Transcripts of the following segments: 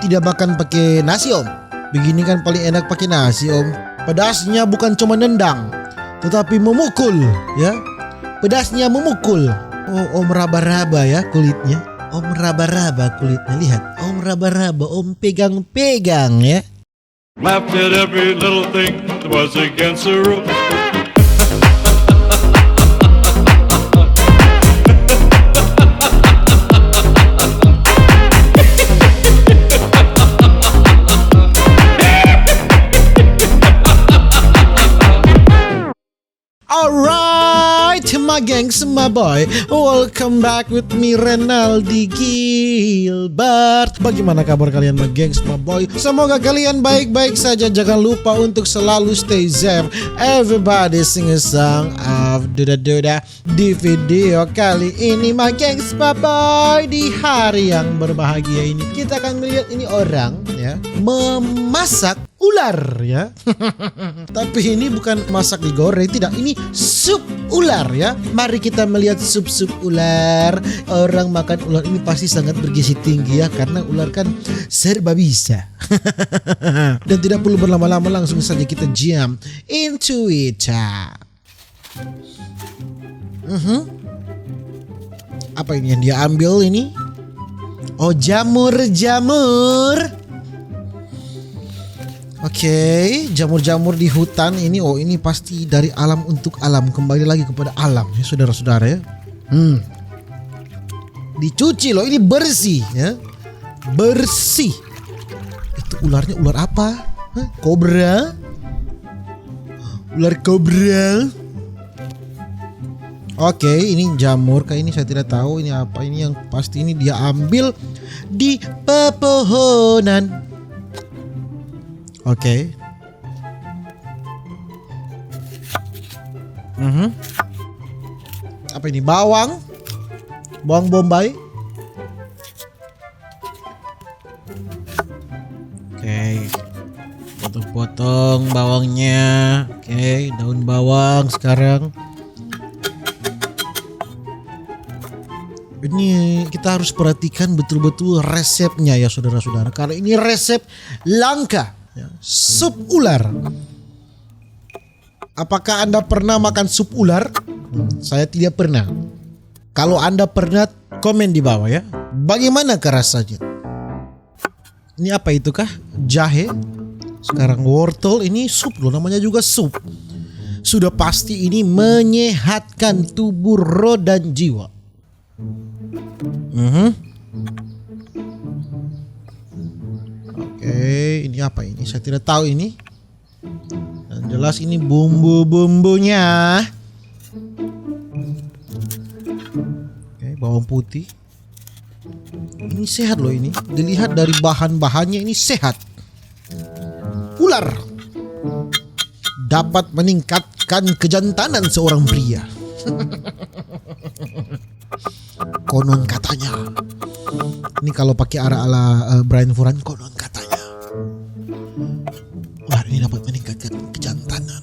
tidak makan pakai nasi om. Begini kan paling enak pakai nasi om. Pedasnya bukan cuma nendang, tetapi memukul ya. Pedasnya memukul. Oh om raba-raba ya kulitnya. Om raba-raba kulitnya, lihat. Om raba-raba, om pegang-pegang ya. Laughed at every little thing that was against the rules. Alright, my gangs, my boy. Welcome back with me, Renaldi Gilbert. Bagaimana kabar kalian, my gangs, my boy? Semoga kalian baik-baik saja. Jangan lupa untuk selalu stay safe. Everybody sing a song of Duda-Duda. Di video kali ini, my gangs, my boy, di hari yang berbahagia ini, kita akan melihat ini orang ya memasak ular ya. Tapi ini bukan masak digoreng, tidak, ini sup ular ya. Mari kita melihat sup-sup ular. Orang makan ular ini pasti sangat bergizi tinggi ya, karena ular kan serba bisa. Dan tidak perlu berlama-lama, langsung saja kita jump into it. Apa ini yang dia ambil ini? Oh, jamur-jamur. Oke, jamur-jamur di hutan ini. Oh, ini pasti dari alam untuk alam. Kembali lagi kepada alam ya, saudara-saudara ya. Dicuci loh, ini bersih ya. Bersih. Itu ularnya ular apa? Hah? Kobra? Ular kobra? Oke, ini jamur. Kayak ini saya tidak tahu ini apa. Ini yang pasti ini dia ambil di pepohonan. Oke. Apa ini? Bawang? Bawang bombay? Oke. Potong-potong bawangnya. Oke, daun bawang sekarang. Ini kita harus perhatikan betul-betul resepnya ya saudara-saudara. Karena ini resep langka. Ya, sup ular. Apakah Anda pernah makan sup ular? Saya tidak pernah. Kalau Anda pernah, komen di bawah ya. Bagaimana rasanya? Ini apa itu kah? Jahe. Sekarang wortel, ini sup loh, namanya juga sup. Sudah pasti ini menyehatkan tubuh, roh dan jiwa. Oke, ini apa ini? Saya tidak tahu ini. Yang jelas ini bumbu-bumbunya. Oke, bawang putih. Ini sehat loh ini. Dilihat dari bahan-bahannya ini sehat. Ular dapat meningkatkan kejantanan seorang pria. Konon katanya. Ini kalau pakai ala Brian Furan, konon katanya ular ini dapat meningkatkan kejantanan.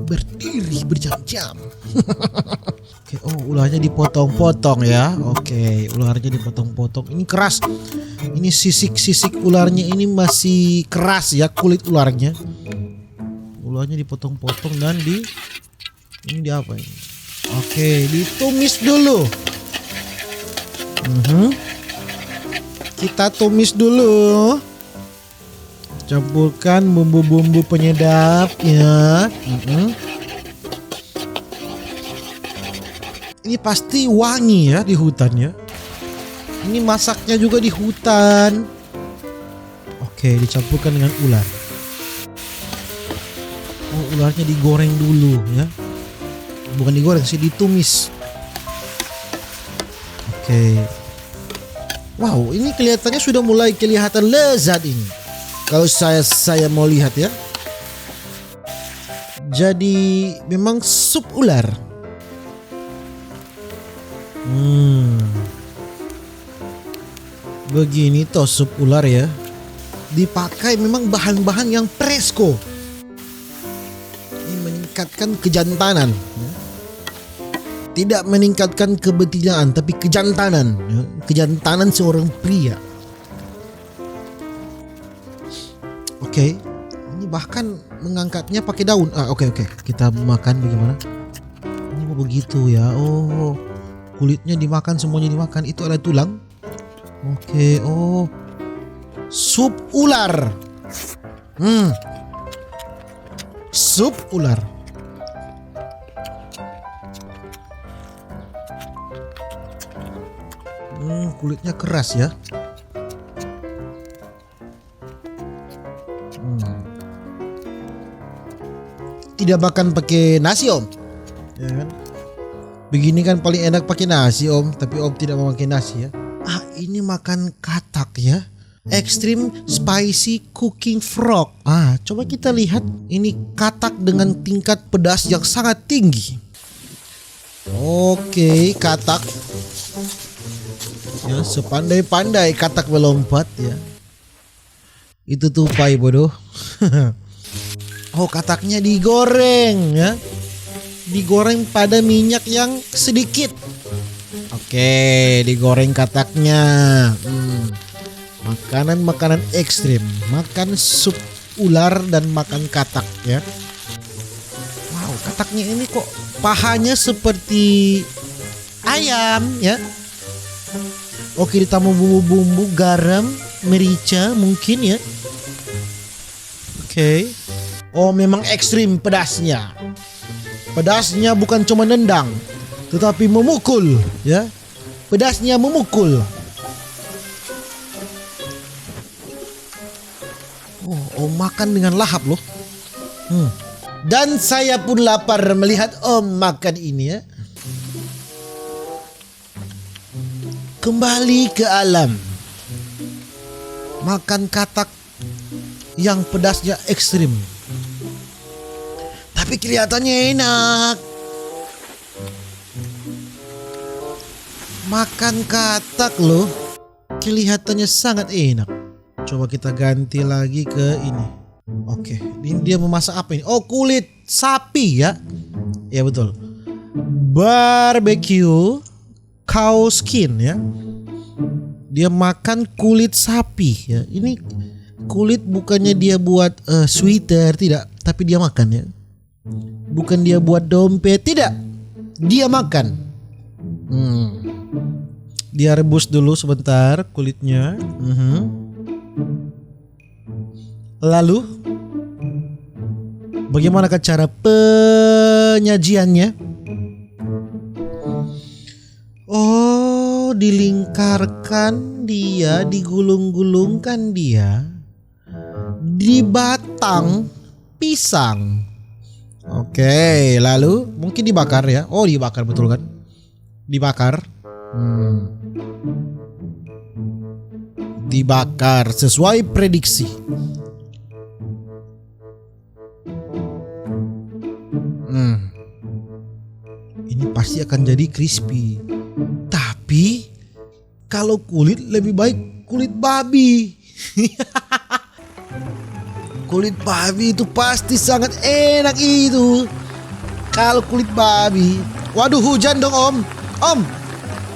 Berdiri berjam-jam. Oke, oh ularnya dipotong-potong ya. Oke, ularnya dipotong-potong. Ini keras. Ini sisik-sisik ularnya ini masih keras ya, kulit ularnya. Ularnya dipotong-potong dan ini di apa ini? Oke, ditumis dulu. Kita tumis dulu. Campurkan bumbu-bumbu penyedapnya. Ini pasti wangi ya di hutan ya. Ini masaknya juga di hutan. Oke, dicampurkan dengan ular. Oh, ularnya digoreng dulu ya. Bukan digoreng sih, ditumis. Oke. Wow, ini kelihatannya sudah mulai kelihatan lezat ini. Kalau saya mau lihat ya. Jadi memang sup ular. Begini toh sup ular ya. Dipakai memang bahan-bahan yang presko. Ini meningkatkan kejantanan. Tidak meningkatkan kebetinaan, tapi kejantanan. Kejantanan seorang pria. Oke. Ini bahkan mengangkatnya pakai daun. Oke. Kita makan bagaimana? Ini mau begitu ya. Oh, kulitnya dimakan, semuanya dimakan. Itu ada tulang. Oke. Oh, sup ular. Sup ular. Kulitnya keras ya. Tidak makan pakai nasi om, ya kan? Begini kan paling enak pakai nasi om, tapi om tidak mau pakai nasi ya. Ini makan katak ya. Extreme spicy cooking frog. Coba kita lihat ini katak dengan tingkat pedas yang sangat tinggi. Oke, katak. Ya, sepandai-pandai katak melompat ya. Itu tupai bodoh. Oh, kataknya digoreng ya. Digoreng pada minyak yang sedikit. Oke, digoreng kataknya. Makanan-makanan ekstrim. Makan sup ular dan makan katak ya. Wow, kataknya ini kok pahanya seperti ayam ya. Oke, ditambah bumbu-bumbu, garam, merica mungkin ya. Oke. Oh, memang ekstrim pedasnya. Pedasnya bukan cuma nendang, tetapi memukul ya. Pedasnya memukul. Oh, makan dengan lahap loh. Dan saya pun lapar melihat om makan ini ya. Kembali ke alam. Makan katak yang pedasnya ekstrim. Tapi kelihatannya enak. Makan katak loh. Kelihatannya sangat enak. Coba kita ganti lagi ke ini. Oke, ini dia memasak apa ini? Oh, kulit sapi ya. Ya betul. Barbecue cow skin ya. Dia makan kulit sapi ya. Ini kulit bukannya dia buat sweater, tidak, tapi dia makan ya. Bukan dia buat dompet, tidak. Dia makan. Dia rebus dulu sebentar kulitnya. Lalu bagaimana cara penyajiannya? Oh, dilingkarkan dia, digulung-gulungkan dia di batang pisang. Oke, lalu mungkin dibakar ya. Oh, dibakar betul kan? Dibakar. Dibakar sesuai prediksi. Ini pasti akan jadi crispy. Tapi kalau kulit lebih baik kulit babi. Kulit babi itu pasti sangat enak itu. Kalau kulit babi. Waduh, hujan dong om. Om,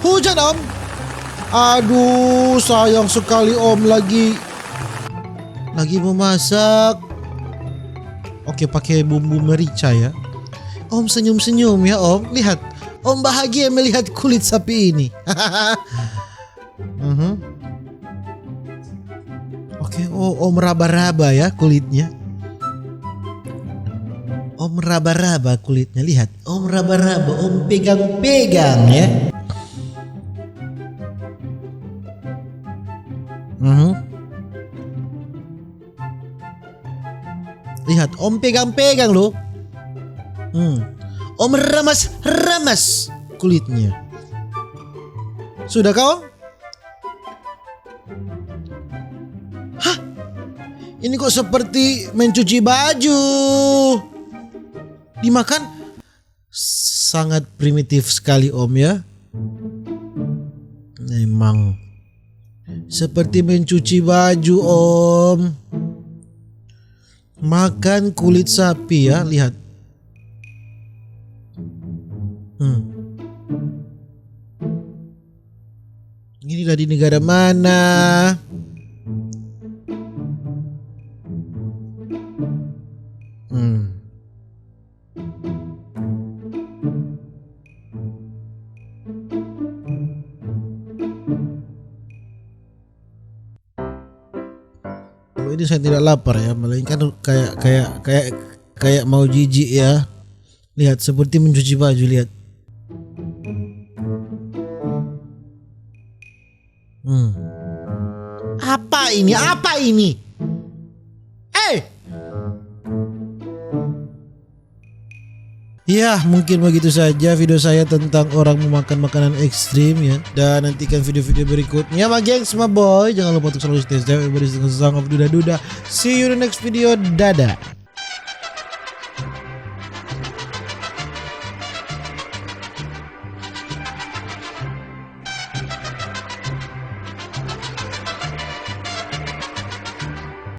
hujan om. Aduh, sayang sekali om lagi memasak. Oke, pakai bumbu merica ya. Om senyum-senyum ya om. Lihat, om bahagia melihat kulit sapi ini. Oke, om raba-raba ya kulitnya. Om raba-raba kulitnya, lihat. Om raba-raba, om pegang-pegang ya. Lihat, om pegang-pegang loh. Om ramas-ramas kulitnya. Sudah kau? Hah? Ini kok seperti mencuci baju. Dimakan sangat primitif sekali om ya. Memang seperti mencuci baju om. Makan kulit sapi ya, lihat. Inilah di negara mana? ini saya tidak lapar ya, melainkan kayak mau jijik ya. Lihat seperti mencuci baju, lihat. Apa ini? Apa ini? Ya, mungkin begitu saja video saya tentang orang memakan makanan ekstrim ya. Dan nantikan video-video berikutnya, ma gengs, ma boy. Jangan lupa untuk selalu stay safe, everybody stay strong of duda-duda. See you in the next video. Dadah.